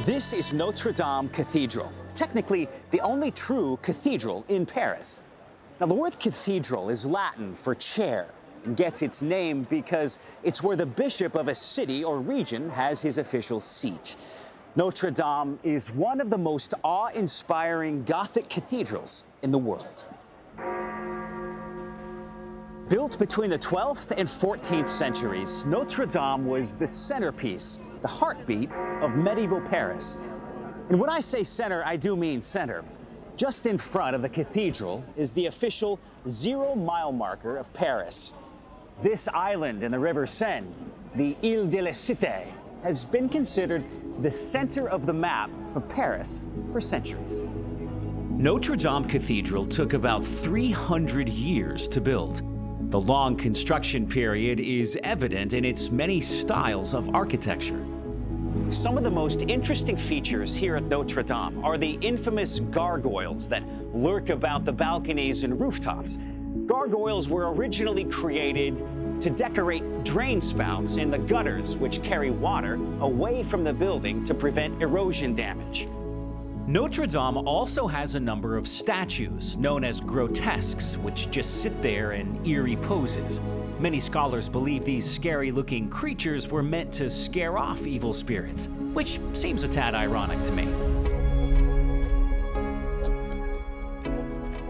This is Notre Dame Cathedral, technically the only true cathedral in Paris. Now, the word cathedral is Latin for chair and gets its name because it's where the bishop of a city or region has his official seat. Notre Dame is one of the most awe-inspiring Gothic cathedrals in the world. Built between the 12th and 14th centuries, Notre Dame was the centerpiece, the heartbeat of medieval Paris. And when I say center, I do mean center. Just in front of the cathedral is the official 0-mile marker of Paris. This island in the River Seine, the Ile de la Cité, has been considered the center of the map of Paris for centuries. Notre Dame Cathedral took about 300 years to build. The long construction period is evident in its many styles of architecture. Some of the most interesting features here at Notre Dame are the infamous gargoyles that lurk about the balconies and rooftops. Gargoyles were originally created to decorate drain spouts in the gutters, which carry water away from the building to prevent erosion damage. Notre Dame also has a number of statues, known as grotesques, which just sit there in eerie poses. Many scholars believe these scary-looking creatures were meant to scare off evil spirits, which seems a tad ironic to me.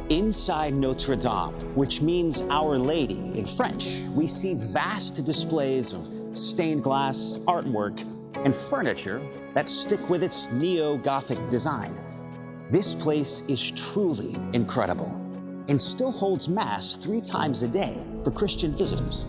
Inside Notre Dame, which means Our Lady in French, we see vast displays of stained glass, artwork, and furniture that stick with its neo-Gothic design. This place is truly incredible and still holds Mass 3 times a day for Christian visitors.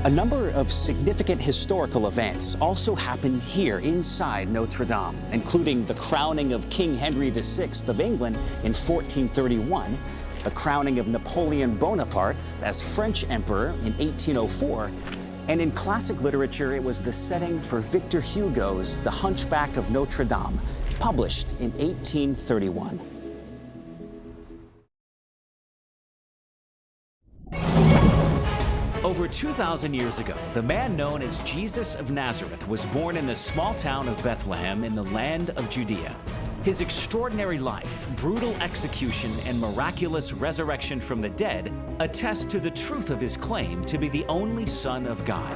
A number of significant historical events also happened here inside Notre Dame, including the crowning of King Henry VI of England in 1431, the crowning of Napoleon Bonaparte as French Emperor in 1804, and in classic literature, it was the setting for Victor Hugo's The Hunchback of Notre Dame, published in 1831. Over 2,000 years ago, the man known as Jesus of Nazareth was born in the small town of Bethlehem in the land of Judea. His extraordinary life, brutal execution, and miraculous resurrection from the dead attest to the truth of his claim to be the only Son of God.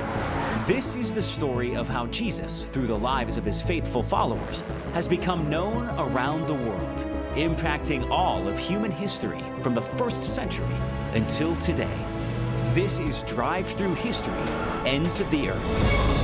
This is the story of how Jesus, through the lives of his faithful followers, has become known around the world, impacting all of human history from the 1st century until today. This is Drive Through History, Ends of the Earth.